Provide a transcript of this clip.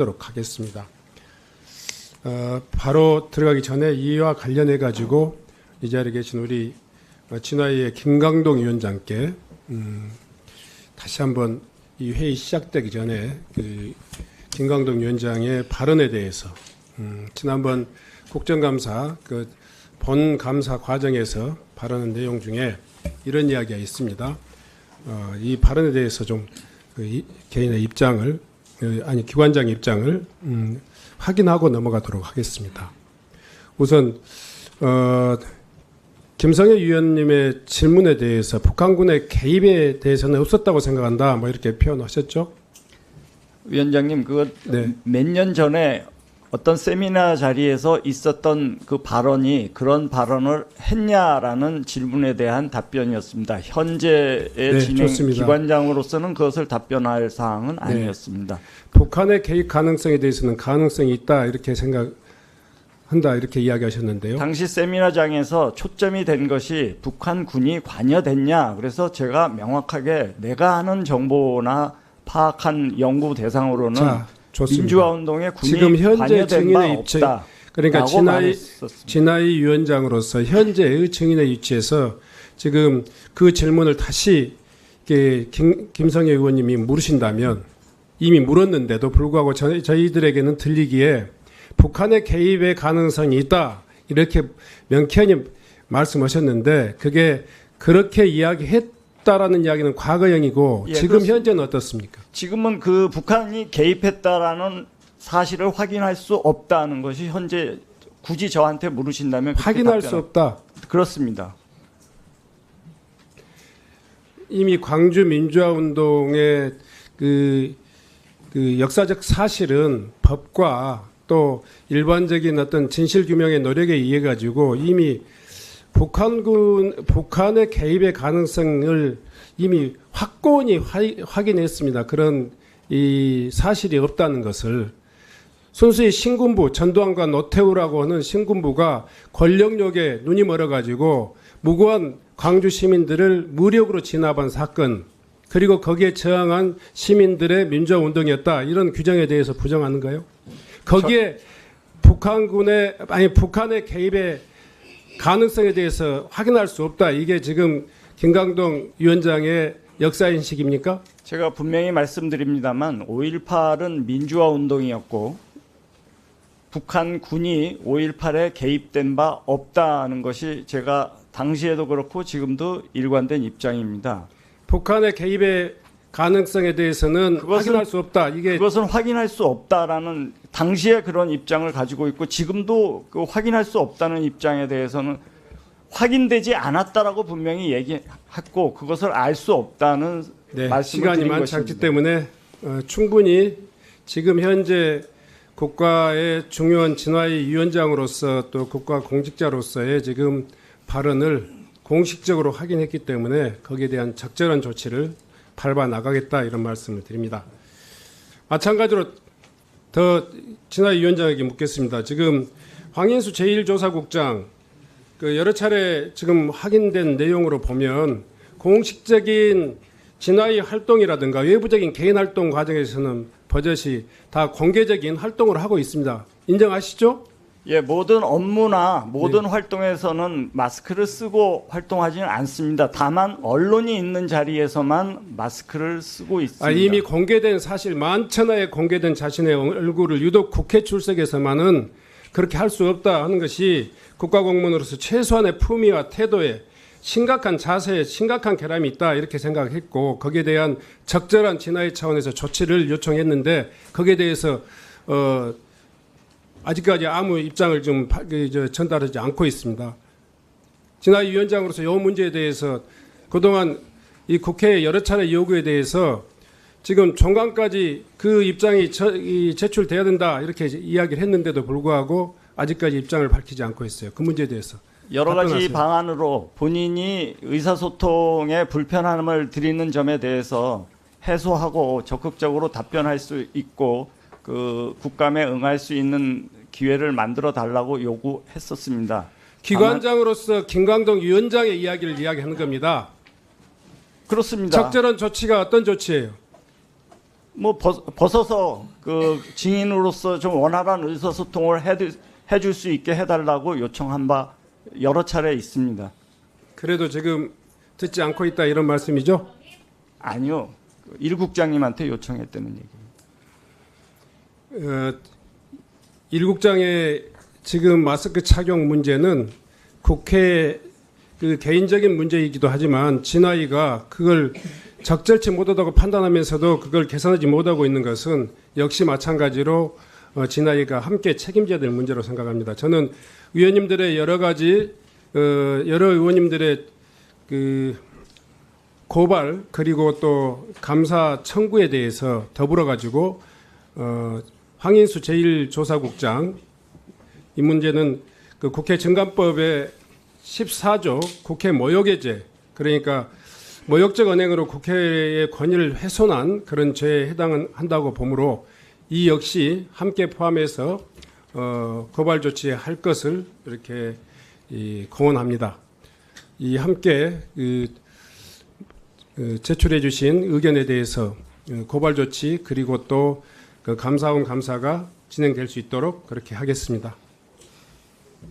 하도록 하겠습니다. 바로 들어가기 전에 이와 관련해 가지고 이 자리에 계신 우리 진화위의 김강동 위원장께 다시 한번 이 회의 시작되기 전에 그 김강동 위원장의 발언에 대해서 지난번 국정감사 그 본 감사 과정에서 발언한 내용 중에 이런 이야기가 있습니다. 이 발언에 대해서 좀 개인의 입장을 아니 기관장 입장을 확인하고 넘어가도록 하겠습니다. 우선 김성애 위원님의 질문에 대해서 북한군의 개입에 대해서는 없었다고 생각한다. 뭐 이렇게 표현하셨죠? 위원장님, 그거 네. 몇 년 전에 어떤 세미나 자리에서 있었던 그 발언이 그런 발언을 했냐라는 질문에 대한 답변이었습니다. 현재의 네, 진행 좋습니다. 기관장으로서는 그것을 답변할 사항은 아니었습니다. 북한의 개입 가능성에 대해서는 가능성이 있다 이렇게 생각한다 이렇게 이야기하셨는데요. 당시 세미나장에서 초점이 된 것이 북한군이 관여됐냐, 그래서 제가 명확하게 내가 아는 정보나 파악한 연구 대상으로는 자, 좋습니다. 민주화 운동에 군이 지금 현재 관여된 바 증인의 입장, 없다. 그러니까 진화위 위원장으로서 현재의 증인의 위치에서 지금 그 질문을 다시 김성애 의원님이 물으신다면 이미 물었는데도 불구하고 저희들에게는 들리기에 북한의 개입의 가능성이 있다 이렇게 명쾌히 말씀하셨는데 그게 그렇게 이야기했다라는 이야기는 과거형이고 예, 지금 그렇습니다. 현재는 어떻습니까? 지금은 그 북한이 개입했다라는 사실을 확인할 수 없다는 것이 현재 굳이 저한테 물으신다면 그렇게 확인할 수 없다. 그렇습니다. 이미 광주 민주화 운동의 그 역사적 사실은 법과 또 일반적인 어떤 진실 규명의 노력에 의해 가지고 이미 북한의 개입의 가능성을 이미 확고히 확인했습니다. 그런 이 사실이 없다는 것을 순수히 신군부 전두환과 노태우라고 하는 신군부가 권력욕에 눈이 멀어가지고 무고한 광주 시민들을 무력으로 진압한 사건 그리고 거기에 저항한 시민들의 민주화 운동이었다 이런 규정에 대해서 부정하는가요? 거기에 북한의 개입의 가능성에 대해서 확인할 수 없다. 이게 지금 김강동 위원장의 역사인식입니까? 제가 분명히 말씀드립니다만 5.18은 민주화 운동이었고 북한군이 5.18에 개입된 바 없다는 것이 제가 당시에도 그렇고 지금도 일관된 입장입니다. 북한의 개입의 가능성에 대해서는 확인할 수 없다. 그것은 확인할 수 없다라는 당시에 그런 입장을 가지고 있고 지금도 그 확인할 수 없다는 입장에 대해서는 확인되지 않았다라고 분명히 얘기했고 그것을 알 수 없다는 말씀을 시간이 드린 많지 않기 것입니다. 때문에 충분히 지금 현재 국가의 중요한 진화위 위원장으로서 또 국가 공직자로서의 지금 발언을 공식적으로 확인했기 때문에 거기에 대한 적절한 조치를 밟아 나가겠다 이런 말씀을 드립니다. 마찬가지로 더 진화위 위원장에게 묻겠습니다. 지금 황인수 제1조사국장 여러 차례 지금 확인된 내용으로 보면 공식적인 진화위 활동이라든가 외부적인 개인 활동 과정에서는 버젓이 다 공개적인 활동을 하고 있습니다. 인정하시죠? 예, 모든 업무나 모든 활동에서는 마스크를 쓰고 활동하지는 않습니다. 다만 언론이 있는 자리에서만 마스크를 쓰고 있습니다. 이미 공개된 사실 만천하에 공개된 자신의 얼굴을 유독 국회 출석에서만은 그렇게 할 수 없다 하는 것이 국가공무원으로서 최소한의 품위와 태도에 심각한 자세에 심각한 결함이 있다 이렇게 생각했고 거기에 대한 적절한 진화의 차원에서 조치를 요청했는데 거기에 대해서 아직까지 아무 입장을 좀 전달하지 않고 있습니다. 진화위 위원장으로서 이 문제에 대해서 그동안 이 국회의 여러 차례 요구에 대해서 지금 종강까지 그 입장이 제출돼야 된다 이렇게 이야기를 했는데도 불구하고 아직까지 입장을 밝히지 않고 있어요. 그 문제에 대해서. 여러 가지 답변하세요. 방안으로 본인이 의사소통에 불편함을 드리는 점에 대해서 해소하고 적극적으로 답변할 수 있고 그 국감에 응할 수 있는 기회를 만들어 달라고 요구했었습니다. 기관장으로서 김강동 위원장의 이야기를 이야기하는 겁니다. 그렇습니다. 적절한 조치가 어떤 조치예요? 뭐 벗어서 그 증인으로서 좀 원활한 의사소통을 해줄 수 있게 해달라고 요청한 바 여러 차례 있습니다. 그래도 지금 듣지 않고 있다 이런 말씀이죠? 아니요. 일 국장님한테 요청했다는 얘기예요. 일 국장의 지금 마스크 착용 문제는 국회 그 개인적인 문제이기도 하지만 진화위가 그걸 적절치 못하다고 판단하면서도 그걸 개선하지 못하고 있는 것은 역시 마찬가지로 진화위가 함께 책임져야 될 문제로 생각합니다. 저는 의원님들의 여러 가지 여러 의원님들의 그 고발 그리고 또 감사 청구에 대해서 더불어 가지고 황인수 제1조사국장 이 문제는 그 국회 증감법의 14조 국회 모욕의죄 그러니까 모욕적 언행으로 국회의 권위를 훼손한 그런 죄에 해당한다고 보므로 이 역시 함께 포함해서 고발 조치할 것을 이렇게 공언합니다. 이 함께 제출해 주신 의견에 대해서 고발 조치 그리고 또 그 감사원 감사가 진행될 수 있도록 그렇게 하겠습니다.